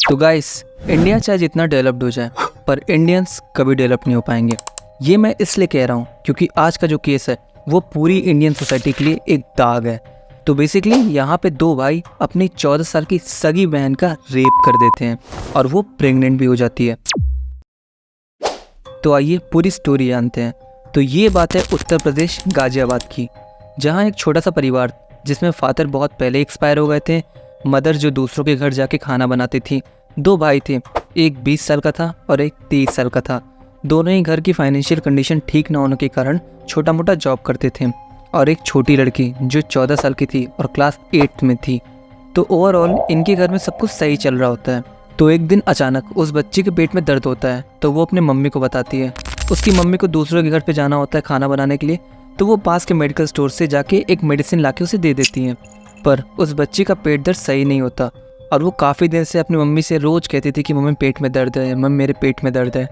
तो guys, India चाहे जितना डेवलप्ड हो जाए पर इंडियंस कभी डेवलप नहीं हो पाएंगे। ये मैं इसलिए कह रहा हूँ क्योंकि आज का जो केस है वो पूरी इंडियन सोसाइटी के लिए एक दाग है। तो बेसिकली यहाँ पे दो भाई अपनी 14 साल की सगी बहन का रेप कर देते हैं और वो प्रेग्नेंट भी हो जाती है। तो आइए पूरी स्टोरी जानते हैं। तो ये बात है उत्तर प्रदेश गाजियाबाद की, जहाँ एक छोटा सा परिवार जिसमें फादर बहुत पहले एक्सपायर हो गए थे, मदर जो दूसरों के घर जाके खाना बनाती थी, दो भाई थे, एक 20 साल का था और एक 30 साल का था। दोनों ही घर की फाइनेंशियल कंडीशन ठीक ना होने के कारण छोटा मोटा जॉब करते थे और एक छोटी लड़की जो 14 साल की थी और क्लास 8 में थी। तो ओवरऑल इनके घर में सब कुछ सही चल रहा होता है। तो एक दिन अचानक उस बच्ची के पेट में दर्द होता है तो वो अपने मम्मी को बताती है। उसकी मम्मी को दूसरों के घर पे जाना होता है खाना बनाने के लिए, तो वो पास के मेडिकल स्टोर से जाके एक मेडिसिन लाके उसे दे देती हैं। पर उस बच्ची का पेट दर्द सही नहीं होता और वो काफ़ी दिन से अपनी मम्मी से रोज़ कहती थी कि मम्मी पेट में दर्द है, मम्मी मेरे पेट में दर्द है।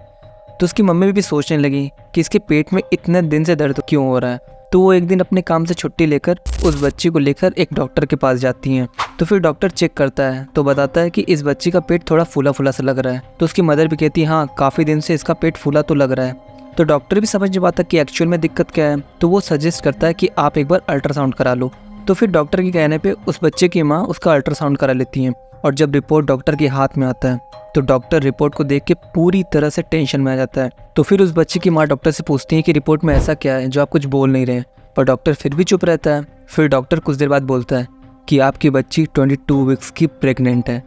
तो उसकी मम्मी भी सोचने लगी कि इसके पेट में इतने दिन से दर्द क्यों हो रहा है। तो वो एक दिन अपने काम से छुट्टी लेकर उस बच्ची को लेकर एक डॉक्टर के पास जाती हैं। तो फिर डॉक्टर चेक करता है तो बताता है कि इस बच्ची का पेट थोड़ा फूला फूला सा लग रहा है। तो उसकी मदर भी कहती है हाँ, काफ़ी दिन से इसका पेट फूला तो लग रहा है। तो डॉक्टर भी समझ नहीं पाता कि एक्चुअल में दिक्कत क्या है। तो वो सजेस्ट करता है कि आप एक बार अल्ट्रासाउंड करा लो। तो फिर डॉक्टर के कहने पे उस बच्चे की माँ उसका अल्ट्रासाउंड करा लेती हैं और जब रिपोर्ट डॉक्टर के हाथ में आता है तो डॉक्टर रिपोर्ट को देख के पूरी तरह से टेंशन में आ जाता है। तो फिर उस बच्चे की माँ डॉक्टर से पूछती है कि रिपोर्ट में ऐसा क्या है जो आप कुछ बोल नहीं रहे, पर डॉक्टर फिर भी चुप रहता है। फिर डॉक्टर कुछ देर बाद बोलता है कि आपकी बच्ची 22 वीक्स की प्रेग्नेंट है।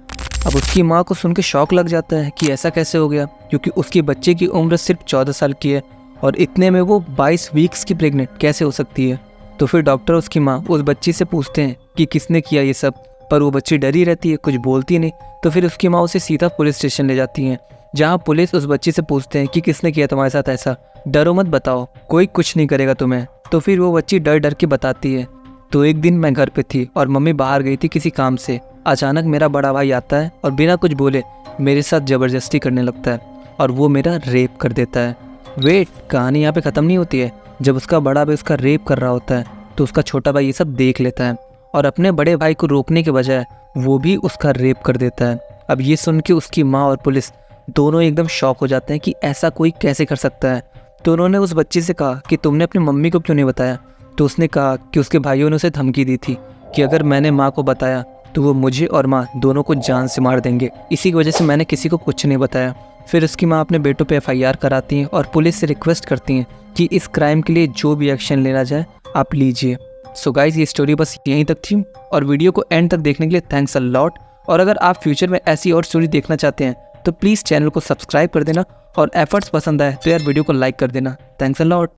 अब उसकी माँ को सुन के शौक लग जाता है कि ऐसा कैसे हो गया, क्योंकि उसके बच्चे की उम्र सिर्फ 14 साल की है और इतने में वो 22 वीक्स की प्रेग्नेंट कैसे हो सकती है। तो फिर डॉक्टर उसकी माँ उस बच्ची से पूछते हैं कि किसने किया ये सब, पर वो बच्ची डरी रहती है, कुछ बोलती नहीं। तो फिर उसकी माँ उसे सीधा पुलिस स्टेशन ले जाती हैं, जहाँ पुलिस उस बच्ची से पूछते हैं कि किसने किया तुम्हारे साथ ऐसा, डरो मत, बताओ, कोई कुछ नहीं करेगा तुम्हें। तो फिर वो बच्ची डर डर के बताती है। तो एक दिन मैं घर पे थी और मम्मी बाहर गई थी किसी काम से। अचानक मेरा बड़ा भाई आता है और बिना कुछ बोले मेरे साथ ज़बरदस्ती करने लगता है और वो मेरा रेप कर देता है। वेट, कहानी यहाँ पे ख़त्म नहीं होती है। जब उसका बड़ा भाई उसका रेप कर रहा होता है तो उसका छोटा भाई ये सब देख लेता है और अपने बड़े भाई को रोकने के बजाय वो भी उसका रेप कर देता है। अब ये सुन के उसकी माँ और पुलिस दोनों एकदम शॉक हो जाते हैं कि ऐसा कोई कैसे कर सकता है। तो उन्होंने उस बच्ची से कहा कि तुमने अपनी मम्मी को क्यों नहीं बताया। तो उसने कहा कि उसके भाइयों ने उसे धमकी दी थी कि अगर मैंने माँ को बताया तो वो मुझे और माँ दोनों को जान से मार देंगे, इसी की वजह से मैंने किसी को कुछ नहीं बताया। फिर उसकी माँ अपने बेटों पे FIR कराती हैं और पुलिस से रिक्वेस्ट करती हैं कि इस क्राइम के लिए जो भी एक्शन लेना जाए आप लीजिए। सो गाइज, ये स्टोरी बस यहीं तक थी और वीडियो को एंड तक देखने के लिए थैंक्स अ लॉट। और अगर आप फ्यूचर में ऐसी और स्टोरी देखना चाहते हैं तो प्लीज़ चैनल को सब्सक्राइब कर देना और एफर्ट्स पसंद आए तो यार वीडियो को लाइक कर देना। Thanks a lot.